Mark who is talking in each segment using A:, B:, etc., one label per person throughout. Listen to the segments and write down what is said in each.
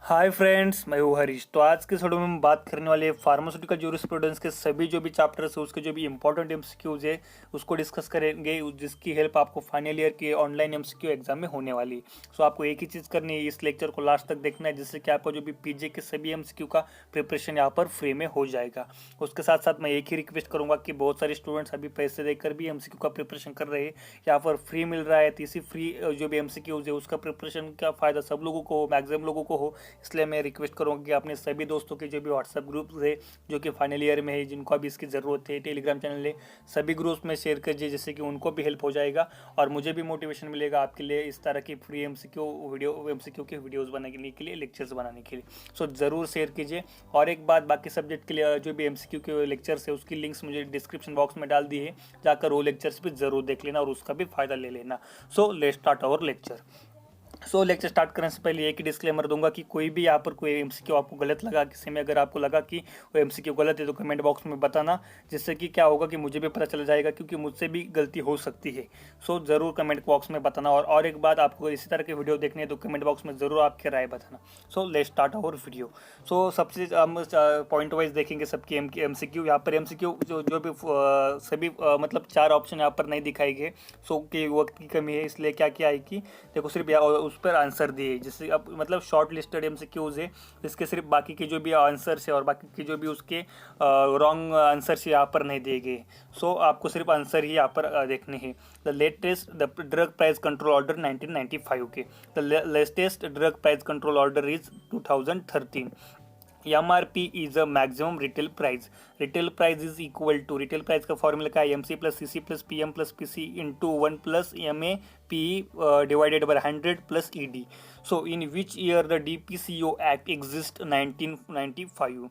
A: Hi friends, मैं हूँ हरीश। तो आज के वीडियो में हम बात करने वाले फार्मास्यूटिकल जूरिस्प्रूडेंस के सभी जो भी चैप्टर्स है उसके जो भी इंपॉर्टेंट एमसीक्यूज है उसको डिस्कस करेंगे, जिसकी हेल्प आपको फाइनल ईयर के ऑनलाइन एमसीक्यू एग्जाम में होने वाली है। सो आपको एक ही चीज़ करनी है, इस लेक्चर को लास्ट तक देखना है, जिससे कि आपको जो भी पीजे के सभी एमसीक्यू का प्रिपरेशन यहाँ पर फ्री में हो जाएगा। उसके साथ साथ मैं एक ही रिक्वेस्ट करूंगा कि बहुत सारे स्टूडेंट्स अभी पैसे देकर भी एमसीक्यू का प्रिपरेशन कर रहे हैं, यहाँ पर फ्री मिल रहा है, तो इसी फ्री जो भी एमसीक्यूज है उसका प्रिपरेशन का फायदा सब लोगों को हो, मैक्सिमम लोगों को हो। इसलिए मैं रिक्वेस्ट करूंगा कि अपने सभी दोस्तों के जो भी व्हाट्सएप ग्रुप है जो कि फाइनल ईयर में है, जिनको अभी इसकी ज़रूरत है, टेलीग्राम चैनल है, सभी ग्रुप्स में शेयर कीजिए, जिससे कि उनको भी हेल्प हो जाएगा और मुझे भी मोटिवेशन मिलेगा आपके लिए इस तरह की फ्री एमसीक्यू के वीडियोस बनाने के लिए, लेक्चर्स बनाने के लिए। सो ज़रूर शेयर कीजिए। और एक बात, बाकी सब्जेक्ट के लिए जो भी एमसीक्यू के लेक्चर्स है उसकी लिंक्स मुझे डिस्क्रिप्शन बॉक्स में डाल दी है, जाकर वो लेक्चर्स भी ज़रूर देख लेना और उसका भी फायदा ले लेना। So let's start our lecture. Lecture start करने से पहले एक ही डिस्क्लेमर दूंगा कि कोई भी यहाँ पर कोई एमसीक्यू आपको गलत लगा, किसी में अगर आपको लगा कि वो एमसीक्यू गलत है तो कमेंट बॉक्स में बताना, जिससे कि क्या होगा कि मुझे भी पता चल जाएगा, क्योंकि मुझसे भी गलती हो सकती है। ज़रूर कमेंट बॉक्स में बताना। और एक बात, आपको इसी तरह के वीडियो देखने हैं तो कमेंट बॉक्स में ज़रूर आपकी राय बताना। Let's start our video. सबसे हम पॉइंट वाइज देखेंगे सबकी एमसीक्यू। यहाँ पर एमसीक्यू जो भी सभी मतलब 4 ऑप्शन यहाँ पर नहीं दिखाई गए, कि वक्त की कमी है, इसलिए क्या क्या है कि देखो सिर्फ उस पर आंसर दिए, जिससे अब मतलब शॉर्ट लिस्टेड एमसीक्यूज है, इसके सिर्फ बाकी के जो भी आंसर्स है और बाकी के जो भी उसके रॉन्ग आंसर्स यहाँ पर नहीं दिए गए। आपको सिर्फ आंसर ही यहाँ पर देखने हैं। The latest drug price control order 1995 के, the latest drug price control order is 2013। MRP is a maximum retail price. Retail price is equal to, retail price का फॉर्मूला क्या है, MC plus CC plus PM plus PC into 1 plus MA PE divided by 100 plus ED. In which year the DPCO Act exists? 1995.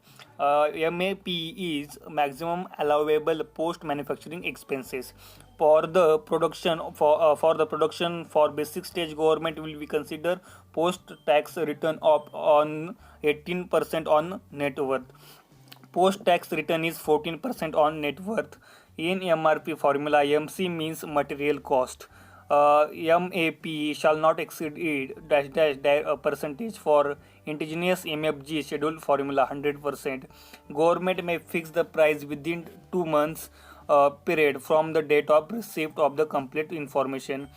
A: MAPE is maximum allowable post manufacturing expenses. For the production for basic stage, government will be consider post tax return on 18% on net worth. Post tax return is 14% on net worth. In MRP formula, MC means material cost. MAP shall not exceed it dash dash dash percentage for indigenous MFG schedule formula 100%. Government may fix the price within 2 months period from the date of receipt of the complete information.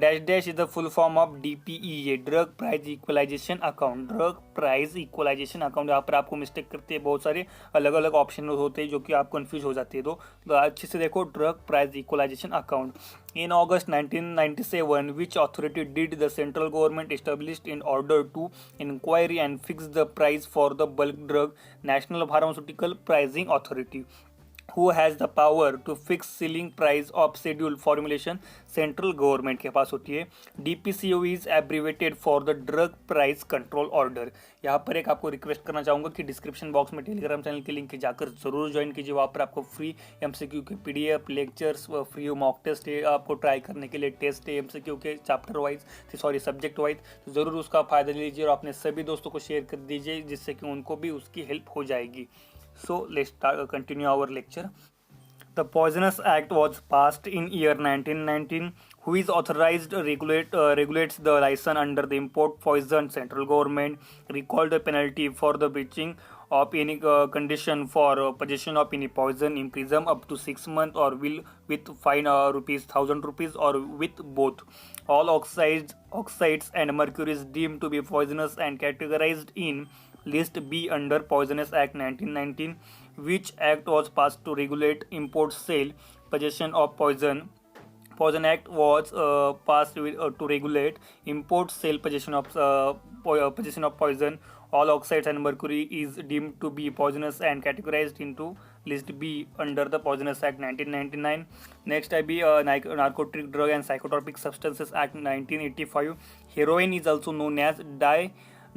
A: Dash dash is the full form of DPEA, drug price equalization account. Drug price equalization account, यहाँ पर आपको mistake करते हैं, बहुत सारे अलग अलग option होते हैं जो कि आप कंफ्यूज हो जाते हैं। तो अच्छे से देखो, drug price equalization account. In August 1997, which authority did the central government established in order to inquire and fix the price for the bulk drug? National Pharmaceutical Pricing Authority. Who has the power to fix ceiling price of schedule formulation? Central government के पास होती है। DPCO is abbreviated for the drug price control order. यहाँ पर एक आपको request करना चाहूँगा कि डिस्क्रिप्शन बॉक्स में टेलीग्राम चैनल के लिंक जाकर जरूर ज्वाइन कीजिए। वहाँ पर आपको फ्री एमसीक्यू के PDF lectures, free mock test है आपको ट्राई करने के लिए, टेस्ट है एमसीक्यू के चैप्टर वाइज, सब्जेक्ट वाइज। तो ज़रूर उसका फ़ायदा लीजिए और अपने सभी दोस्तों को शेयर कर दीजिए, जिससे कि उनको भी उसकी हेल्प हो जाएगी। Let's continue our lecture. The Poisonous Act was passed in year 1919. Who is authorized regulates the license under the import poison? Central government. Recall the penalty for the breaching of any condition for possession of any poison, imprison up to 6 months or will with fine rupees 1000 rupees or with both. All oxides and mercury is deemed to be poisonous and categorized in List B under Poisonous Act 1919. Which act was passed to regulate import, sale, possession of poison? Poison Act was passed to regulate import, sale, possession of poison. All oxides and mercury is deemed to be poisonous and categorized into List B under the Poisonous Act 1999. Next I be Narcotic Drug and Psychotropic Substances Act 1985. Heroin is also known as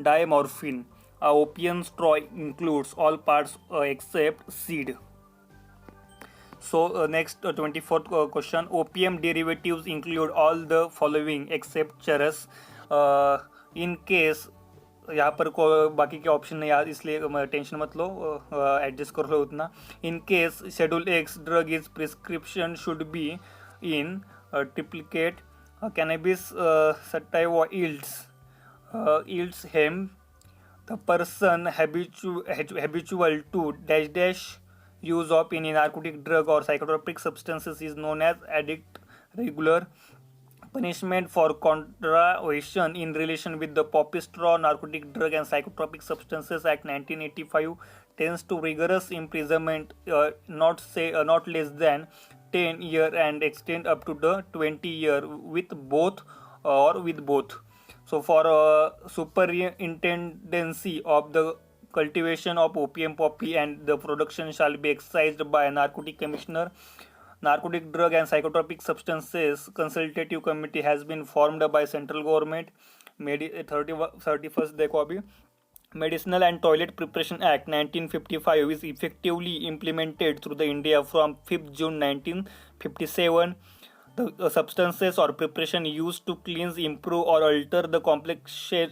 A: diamorphine. Opium straw includes all parts except seed. Next 24th question. Opium derivatives include all the following except charas. In case, यहाँ पर बाकी के option नहीं याद, इसलिए tension मत लो, adjust कर लो उतना। In case schedule x drug is prescription should be in triplicate cannabis sativa yields hemp The person habitual to dash dash use of any narcotic drug or psychotropic substances is known as addict. Regular punishment for contravention in relation with the Poppy Straw Narcotic Drug and Psychotropic Substances Act 1985 tends to rigorous imprisonment, not less than 10 year and extend up to the 20 year with both or with both. So for superintendency of the cultivation of opium poppy and the production shall be exercised by a narcotic commissioner. Narcotic Drug and Psychotropic Substances Consultative Committee has been formed by central government. 31st देखो अभी Medicinal and Toilet Preparation Act 1955 is effectively implemented through the India from 5th June 1957. The substances or preparation used to cleanse, improve, or alter the complexion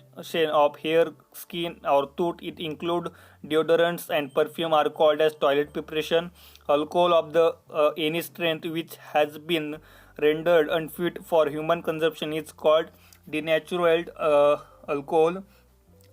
A: of hair, skin, or tooth. It include deodorants and perfume are called as toilet preparation. Alcohol of the any strength which has been rendered unfit for human consumption is called denatured alcohol.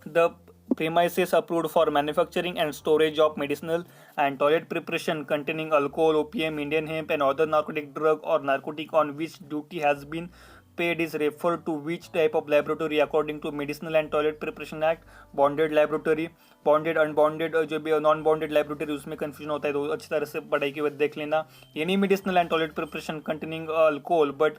A: The premises approved for manufacturing and storage of medicinal and toilet preparation containing alcohol, opium, Indian hemp, and other narcotic drug or narcotic on which duty has been paid is referred to which type of laboratory according to Medicinal and Toilet Preparation Act. Bonded laboratory, bonded unbonded जो भी non bonded laboratory उसमें confusion होता है तो अच्छी तरह से पढ़ाई के बाद देख लेना. Any medicinal and toilet preparation containing alcohol but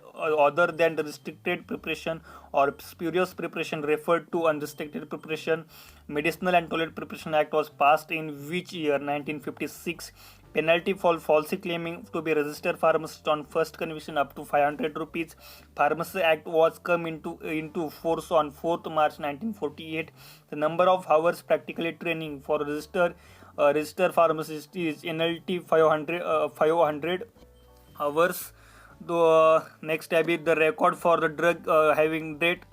A: other than the restricted preparation और spurious preparation referred to unrestricted preparation. Medicinal and Toilet Preparation Act was passed in which year? 1956. Penalty for falsely claiming to be registered pharmacist on first conviction up to 500 rupees. Pharmacy Act was come into force on 4th March 1948. The number of hours practically training for registered pharmacist is NLT 500 hours. The next tab is the record for the drug having date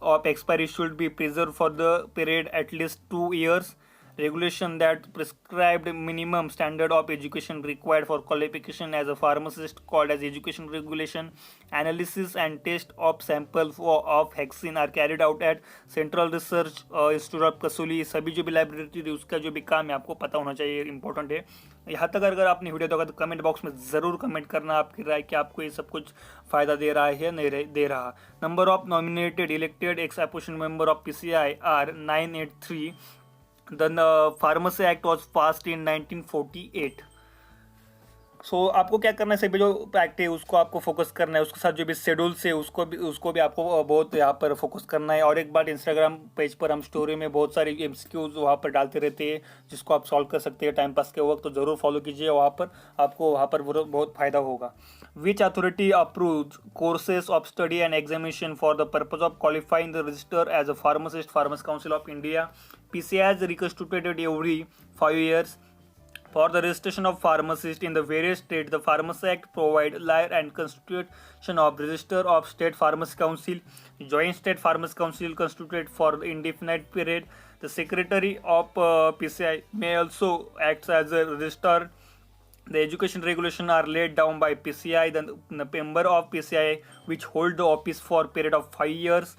A: of expiry should be preserved for the period at least 2 years. Regulation that prescribed minimum standard of education required for qualification as a pharmacist called as education regulation. Analysis and test of samples of hexine are carried out at Central Research Institute of Kasauli. सभी जो भी library थी उसका जो भी काम है आपको पता होना चाहिए, इंपॉर्टेंट है. यहाँ तक अगर आपने वीडियो देखा तो कमेंट बॉक्स में ज़रूर कमेंट करना आपकी राय कि आपको ये सब कुछ फ़ायदा दे रहा है या नहीं दे रहा. Number of nominated elected ex opposition member of PCI are 983. The Pharmacy Act was passed in 1948. So आपको क्या करना है, सभी जो एक्ट है उसको आपको फोकस करना है, उसके साथ जो भी शेड्यूल्स है उसको भी आपको बहुत यहाँ पर फोकस करना है. और एक बार इंस्टाग्राम पेज पर हम स्टोरी में बहुत सारी MCQs वहाँ पर डालते रहते हैं जिसको आप सॉल्व कर सकते हैं टाइम पास के वक्त, तो ज़रूर फॉलो कीजिए. वहाँ पर आपको वहाँ पर बहुत फ़ायदा होगा. Which authority approves courses of study and examination for the purpose of qualifying the register as a pharmacist? Pharmacy council of India. PCI is reconstituted every 5 years. For the registration of pharmacists in the various states, the Pharmacy Act provides law and constitution of register of state pharmacy council. Joint state pharmacy council constituted for the indefinite period. The secretary of PCI may also act as a registrar. The education regulation are laid down by PCI. The member of PCI which hold the office for a period of 5 years.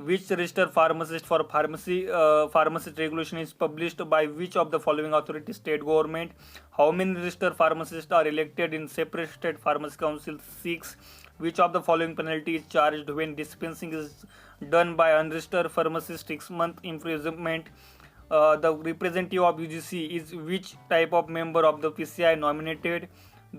A: Which register pharmacist for pharmacist regulation is published by which of the following authority? State government. How many registered pharmacists are elected in separate state pharmacy council? 6. Which of the following penalty is charged when dispensing is done by unregistered pharmacist? 6-month imprisonment. The representative of UGC is which type of member of the PCI nominated?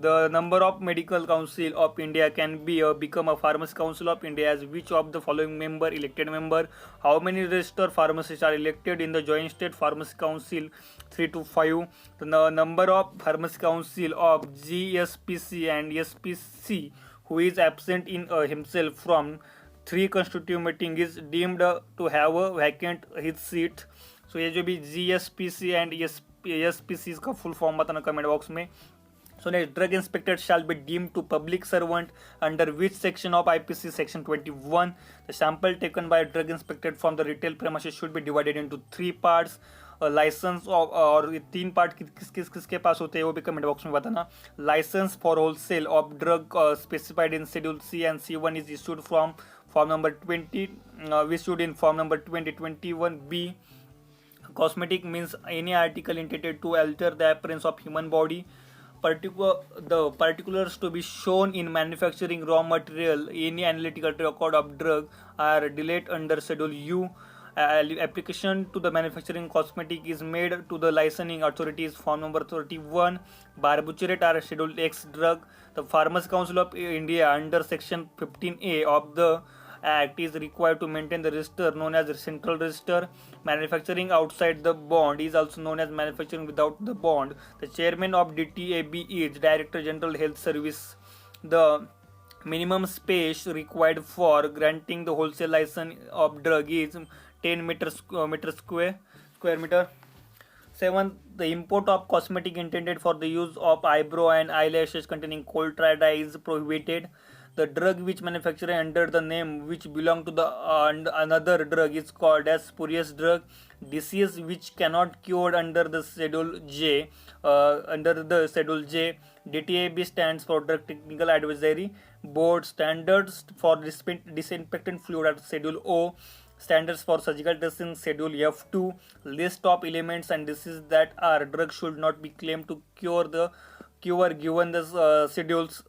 A: The number of medical council of India can be become a pharmacy council of India as which of the following member elected member? How many registered pharmacists are elected in the joint state pharmacy council? 3 to 5. The number of pharmacy council of GSPC and SPC who is absent in himself from 3 constitutive meeting is deemed to have a vacant his seat. So ये जो भी GSPC and SPC का full form बताना comment box में. So next, drug inspector shall be deemed to public servant under which section of IPC? Section 21. The sample taken by a drug inspector from the retail premises should be divided into 3 parts. Licence और 3 part किसके पास होते हैं वो भी comment box में बताना. License for wholesale of drug specified in schedule C and C1 is issued from form number 20 issued in form number 2021B. Cosmetic means any article intended to alter the appearance of human body. The particulars to be shown in manufacturing raw material, any analytical record of drug are delayed under Schedule U. Application to the manufacturing cosmetic is made to the licensing authorities. Form number 31. Barbiturate are Schedule X drug. The Farmers Council of India under Section 15A of the Act is required to maintain the register known as the central register. Manufacturing outside the bond is also known as manufacturing without the bond. The chairman of DTAB is Director General Health Service. The minimum space required for granting the wholesale license of drug is 10 square meter. 7. The import of cosmetic intended for the use of eyebrow and eyelashes containing coal tar dye is prohibited. The drug which manufactured under the name which belong to the another drug is called as spurious drug. Disease which cannot cured under the Schedule J. DTAB stands for Drug Technical Advisory Board. Standards for disinfectant fluid at Schedule O. Standards for surgical testing Schedule F2. List of elements and diseases that are drugs should not be claimed to cure given the schedules.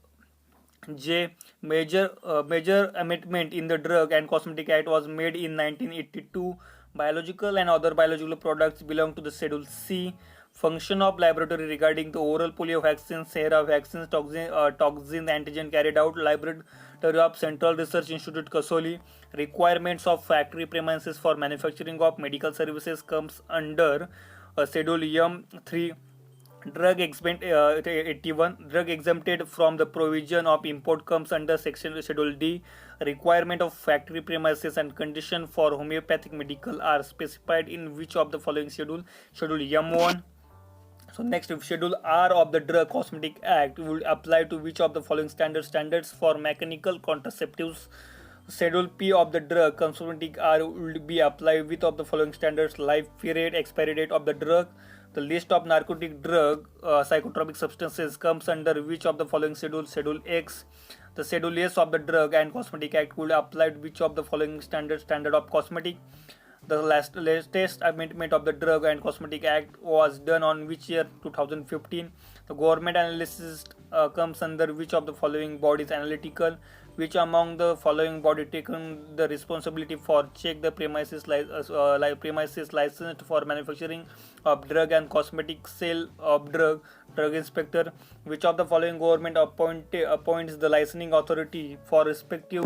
A: J. Major amendment in the Drug and Cosmetic Act was made in 1982. Biological and other biological products belong to the Schedule C. Function of laboratory regarding the oral polio vaccine, sera vaccines, toxin antigen carried out. Laboratory of Central Research Institute, Kasoli. Requirements of factory premises for manufacturing of medical services comes under Schedule M3. Drug 81. Drug exempted from the provision of import comes under section Schedule D. Requirement of factory premises and condition for homeopathic medical are specified in which of the following schedule? Schedule M1. So next, Schedule R of the Drug Cosmetic Act will apply to which of the following standards for mechanical contraceptives? Schedule P of the Drug Cosmetic R will be applied with of the following standards: life period, expiry date of the drug. The list of narcotic drug psychotropic substances comes under which of the following schedule? Schedule X. The Schedule S of the Drug and Cosmetic Act will apply which of the following standard of cosmetic? The latest amendment of the Drug and Cosmetic Act was done on which year? 2015. The government analysis comes under which of the following bodies? Analytical. Which among the following body taken the responsibility for check the premises licensed for manufacturing of drug and cosmetic sale of drug inspector? Which of the following government appoints the licensing authority for respective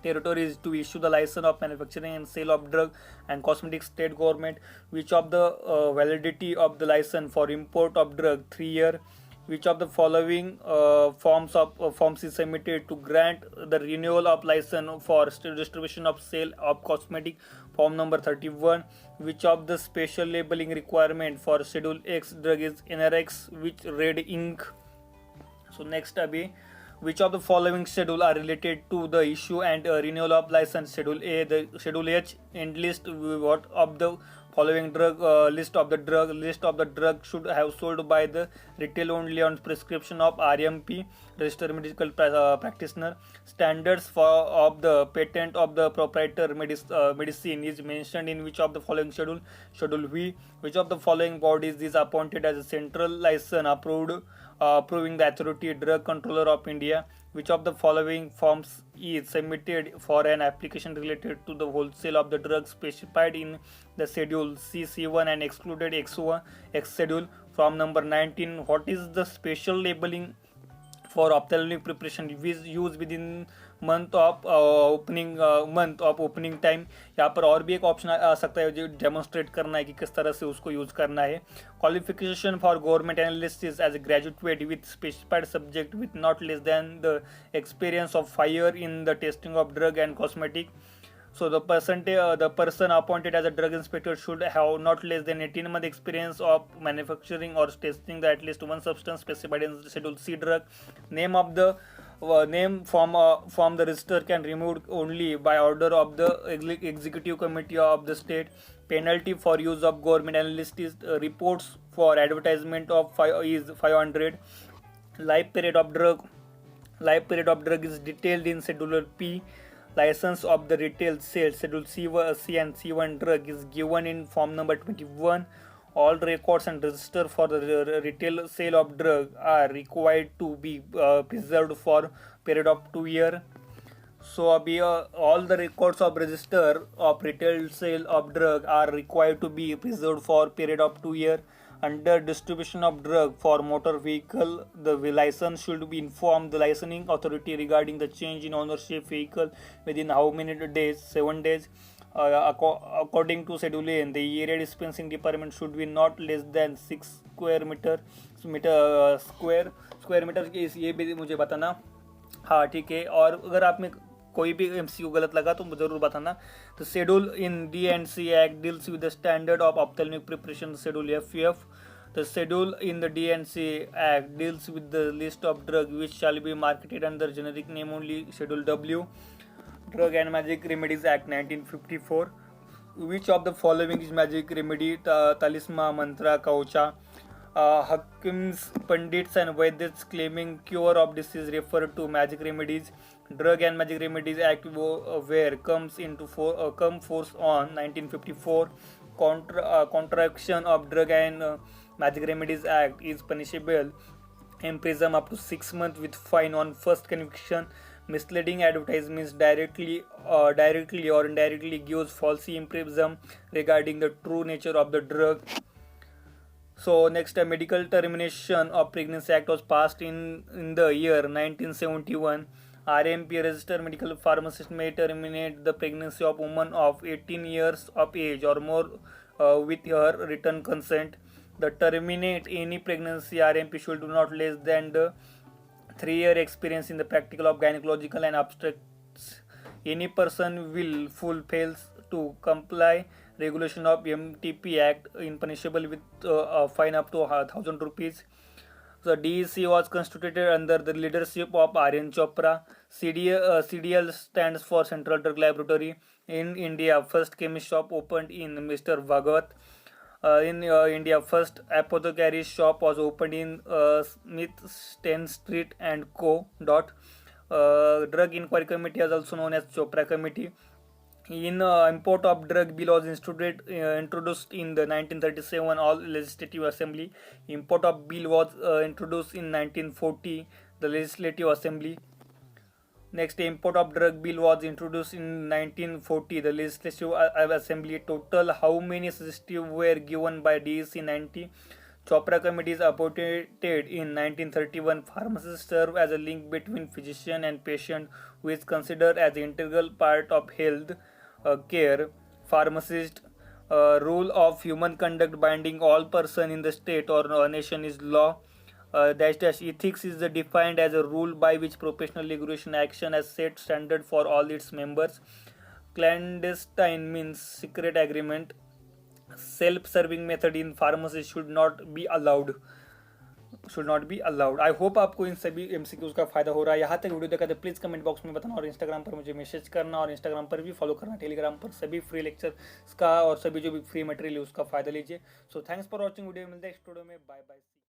A: territories to issue the license of manufacturing and sale of drug and cosmetic? State government. Which of the validity of the license for import of drug? 3 year. Which of the following forms is submitted to grant the renewal of license for distribution of sale of cosmetic? Form number 31. Which of the special labeling requirement for Schedule X drug is NRX with red ink? So next abhi, which of the following schedule are related to the issue and renewal of license? Schedule A. The Schedule H end list what of the following drug list of the drug should have sold by the retail only on prescription of RMP, registered medical practitioner. Standards of the patent of the proprietor medicine is mentioned in which of the following schedule? Schedule V. Which of the following bodies is appointed as a central license approving the authority Drug Controller of India? Which of the following forms is submitted for an application related to the wholesale of the drugs specified in the Schedule C1 and excluded X schedule? From number 19. What is the special labeling for ophthalmic preparation used within month of opening time? यहाँ पर और भी एक option आ सकता है जो demonstrate करना है कि किस तरह से उसको यूज करना है. Qualification for government analyst as a graduate with specified subject with not less than the experience of 5 years in the testing of drug and cosmetic. So the person appointed as a drug inspector should have not less than 18 month experience of manufacturing or testing the at least one substance specified in Schedule C drug. Name of the name from the register can removed only by order of the executive committee of the state. Penalty for use of government analyst is reports for advertisement of 500. Life period of drug is detailed in Schedule P. license of the retail sale Schedule C and C1 drug is given in form number 21. All records and register for the retail sale of drug are required to be preserved for period of 2 years. So अभी all the records of register of retail sale of drug are required to be preserved for period of 2 years. Under distribution of drug for motor vehicle, the license should be informed the licensing authority regarding the change in ownership vehicle within how many days? 7 days. According to Schedule A, the area dispensing department should be not less than 6 square meter square meter. ये भी मुझे बताना. हाँ ठीक है. और अगर आप में कोई भी MCQ गलत लगा तो जरूर बताना. तो schedule in D&C Act deals with the standard of ophthalmic preparation, Schedule FF. The schedule in the D&C Act deals with the list of drugs which shall be marketed under generic name only, Schedule W. Drug and Magic Remedies Act 1954. Which of the following is magic remedy? Talisma, mantra, kaucha. Hakims, Pandits and Vaidyas claiming cure of disease refer to magic remedies. Drug and Magic Remedies Act where comes into come force on 1954. Contraction of Drug and Magic Remedies Act is punishable imprisonment up to 6 months with fine on first conviction. Misleading advertisements directly or indirectly gives false impression regarding the true nature of the drug. So next, a medical termination of pregnancy act was passed in the year 1971. RMP, registered medical pharmacist, may terminate the pregnancy of woman of 18 years of age or more with her written consent. The terminate any pregnancy, RMP should do not less than the 3-year experience in the practical of gynecological and obstetrics. Any person will fails to comply regulation of MTP Act in punishable with a fine up to 1,000 rupees. The DEC was constituted under the leadership of Aryan Chopra. CDL stands for Central Drug Laboratory. In India, first chemist shop opened in Mr. Bhagavat. In India, first apothecary shop was opened in Smith Sten Street and Co. Drug Inquiry Committee is also known as Chopra Committee. In import of drug bill was introduced in the 1937 all legislative assembly. Import of bill was introduced in 1940 the legislative assembly. Next, import of drug bill was introduced in 1940 the legislative assembly. Total how many suggestions were given by DEC 90. Chopra committee is appointed in 1931. Pharmacists serve as a link between physician and patient, who is considered as an integral part of health care. Pharmacist rule of human conduct binding all person in the state or nation is law. Ethics is defined as a rule by which professional regulation action has set standard for all its members. Clandestine means secret agreement. Self-serving method in pharmacy should not be allowed. I hope आपको इन सभी MCQs का फायदा हो रहा है. यहाँ तक video देखा तो प्लीज़ कमेंट बॉक्स में बताना और इंस्टाग्राम पर मुझे मैसेज करना और इंस्टाग्राम पर भी फॉलो करना. टेलीग्राम पर सभी फ्री लेक्चर्स का और सभी जो भी फ्री मटेरियल है उसका फायदा लीजिए. So thanks for watching video. मिलते हैं नेक्स्ट वीडियो में. Bye bye.